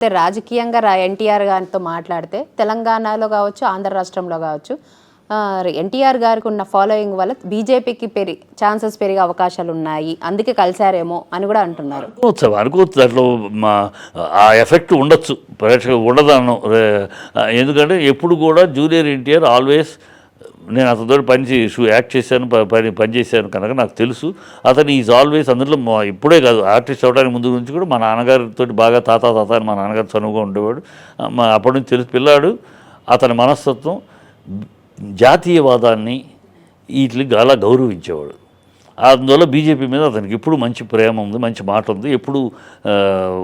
రాజకీయంగా ఎన్టీఆర్ గారితో మాట్లాడితే తెలంగాణలో కావచ్చు, ఆంధ్ర రాష్ట్రంలో కావచ్చు, ఎన్టీఆర్ గారికి ఉన్న ఫాలోయింగ్ వల్ల బీజేపీకి ఛాన్సెస్ పెరిగే అవకాశాలు ఉన్నాయి, అందుకే కలిసారేమో అని కూడా అంటున్నారు. అనుకోవచ్చు దాంట్లో ఆ ఎఫెక్ట్ ఉండొచ్చు, ప్రేక్షకు ఉండదన్ను. ఎందుకంటే ఎప్పుడు కూడా జూనియర్ ఎన్టీఆర్ ఆల్వేస్, నేను అతనితో యాక్ట్ చేశాను, పనిచేశాను కనుక నాకు తెలుసు. అతను ఈజ్ ఆల్వేస్ అందులో ఇప్పుడే కాదు, ఆర్టిస్ట్ అవడానికి ముందు నుంచి కూడా మా నాన్నగారితో బాగా తాత అని మా నాన్నగారు చనువుగా ఉండేవాడు. అప్పటి నుంచి తెలుసు పిల్లాడు. అతని మనస్తత్వం జాతీయవాదాన్ని వీటికి అలా గౌరవించేవాడు. అందువల్ల బీజేపీ మీద అతనికి ఎప్పుడు మంచి ప్రేమ ఉంది, మంచి మాట ఉంది. ఎప్పుడు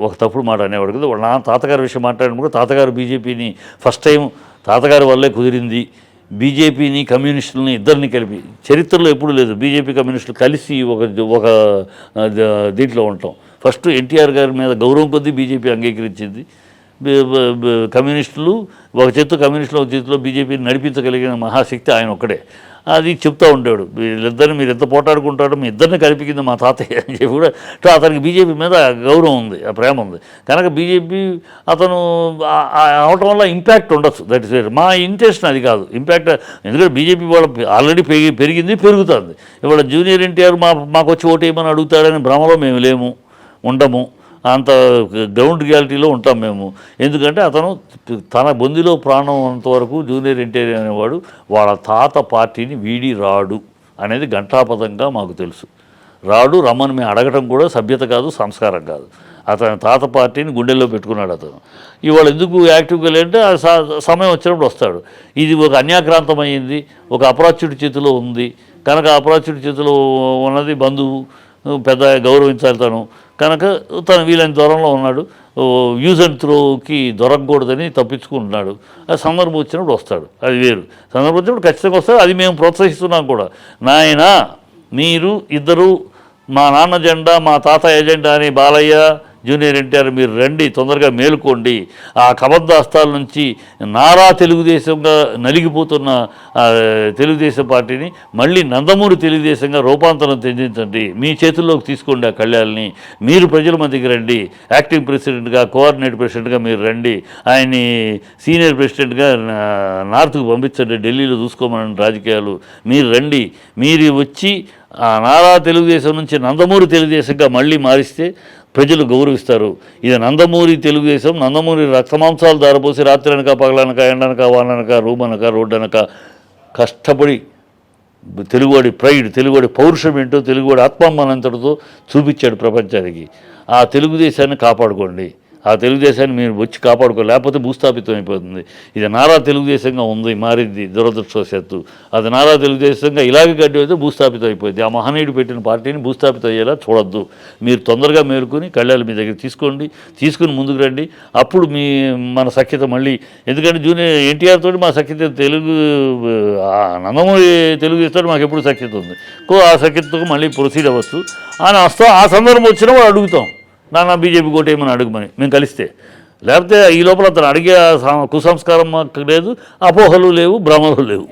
ఒక తప్పుడు మాట అనేవాడు కదా. నా తాతగారి విషయం మాట్లాడినప్పుడు తాతగారు బీజేపీని ఫస్ట్ టైం తాతగారి వల్లే కుదిరింది. బీజేపీని కమ్యూనిస్టులని ఇద్దరిని కలిపి చరిత్రలో ఎప్పుడు లేదు. బీజేపీ కమ్యూనిస్టులు కలిసి ఒక దీంట్లో ఉంటాం. ఫస్ట్ ఎన్టీఆర్ గారి మీద గౌరవం కొద్దీ బీజేపీ అంగీకరించింది. కమ్యూనిస్టులు ఒక చేతితో కమ్యూనిస్టులు ఒక చేతిలో బీజేపీని నడిపించగలిగిన మహాశక్తి ఆయన ఒక్కడే. అది చెప్తూ ఉండేవాడు. వీళ్ళిద్దరిని మీరు ఎంత పోటాడుకుంటాడో మీ ఇద్దరిని కలిపికింది మా తాతయ్య అని చెప్పి కూడా. అతనికి బీజేపీ మీద గౌరవం ఉంది, ఆ ప్రేమ ఉంది కనుక బీజేపీ అతను అవటం వల్ల ఇంపాక్ట్ ఉండొచ్చు. That is where. మా ఇంటెన్షన్ అది కాదు ఇంపాక్ట్. ఎందుకంటే బీజేపీ వాళ్ళ ఆల్రెడీ పెరిగింది, పెరుగుతుంది. ఇవాళ జూనియర్ ఎన్టీఆర్ మాకు వచ్చి ఓటు వేయమని అడుగుతాడని భ్రమలో మేము లేము, ఉండము. అంత గ్రౌండ్ రియాలిటీలో ఉంటాం మేము. ఎందుకంటే అతను తన బొందిలో ప్రాణం అంతవరకు జూనియర్ ఎన్టీఆర్ అనేవాడు వాళ్ళ తాత పార్టీని వీడి రాడు అనేది ఘంటాపథంగా మాకు తెలుసు. రాడు, రమ్మని మేము అడగటం కూడా సభ్యత కాదు, సంస్కారం కాదు. అతని తాత పార్టీని గుండెల్లో పెట్టుకున్నాడు అతను. ఇవాళ ఎందుకు యాక్టివ్గా లేదంటే సమయం వచ్చినప్పుడు వస్తాడు. ఇది ఒక అన్యాక్రాంతమైంది, ఒక అపరాధ్యుడి చేతిలో ఉంది కనుక అపరాధ్యుడి చేతిలో ఉన్నది బంధువు, పెద్ద గౌరవించాలి తను కనుక తను వీలైన దూరంలో ఉన్నాడు. యూజ్ అండ్ త్రోకి దొరకకూడదని తప్పించుకుంటున్నాడు. అది సందర్భం వచ్చినప్పుడు వస్తాడు, అది వేరు. సందర్భం వచ్చినప్పుడు ఖచ్చితంగా వస్తాడు. అది మేము ప్రోత్సహిస్తున్నాం కూడా. నాయన మీరు ఇద్దరు మా నాన్న జెండా మా తాత ఎజెండా అని బాలయ్య జూనియర్ ఎన్టీఆర్ మీరు రండి, తొందరగా మేలుకోండి. ఆ కబద్దాస్తాల నుంచి నారా తెలుగుదేశంగా నలిగిపోతున్న తెలుగుదేశం పార్టీని మళ్ళీ నందమూరి తెలుగుదేశంగా రూపాంతరం చెందించండి. మీ చేతుల్లోకి తీసుకోండి ఆ కళ్యాణ్ని. మీరు ప్రజల మధ్యకి రండి. యాక్టింగ్ ప్రెసిడెంట్గా, కోఆర్డినేట్ ప్రెసిడెంట్గా మీరు రండి. ఆయన్ని సీనియర్ ప్రెసిడెంట్గా నార్త్కు పంపించండి, ఢిల్లీలో చూసుకోమని రాజకీయాలు. మీరు రండి, మీరు వచ్చి ఆ నారా తెలుగుదేశం నుంచి నందమూరి తెలుగుదేశంగా మళ్ళీ మారిస్తే ప్రజలు గౌరవిస్తారు. ఇది నందమూరి తెలుగుదేశం, నందమూరి రక్తమాంసాలు దారపోసి రాత్రి అనక పగలనక ఎండనక వాననక రూమ్ అనక రోడ్డు అనక కష్టపడి తెలుగువాడి ప్రైడ్, తెలుగువాడి పౌరుషం ఏంటో, తెలుగువాడి ఆత్మాభిమానంతటితో చూపించాడు ప్రపంచానికి. ఆ తెలుగుదేశాన్ని కాపాడుకోండి. ఆ తెలుగుదేశాన్ని మీరు వచ్చి కాపాడుకోవాలి, లేకపోతే భూస్థాపితం అయిపోతుంది. ఇది నారా తెలుగుదేశంగా ఉంది, మారింది దురదృష్టవశాత్తు. అది నారా తెలుగుదేశంగా ఇలాగే గడ్డి అయితే భూస్థాపితం అయిపోయింది. ఆ మహనీయుడు పెట్టిన పార్టీని భూస్థాపితం అయ్యేలా చూడొద్దు. మీరు తొందరగా మేలుకొని కళ్యాణ్ మీ దగ్గర తీసుకుని ముందుకు రండి. అప్పుడు మన సఖ్యత మళ్ళీ, ఎందుకంటే జూనియర్ ఎన్టీఆర్ తోటి మా సఖ్యత నందమూరి తెలుగుదేశంతో మాకు ఎప్పుడు సఖ్యత ఉంది. ఆ సఖ్యతతో మళ్ళీ ప్రొసీడ్ అవ్వచ్చు అని వస్తాం. ఆ సందర్భం వచ్చినా వాళ్ళు అడుగుతాం, నాన్న బీజేపీ కోటేమని అడుగుమని మేము కలిస్తే. లేకపోతే ఈ లోపల అతను అడిగే కుసంస్కారం మాకు లేదు, అపోహలు లేవు, భ్రమలు లేవు.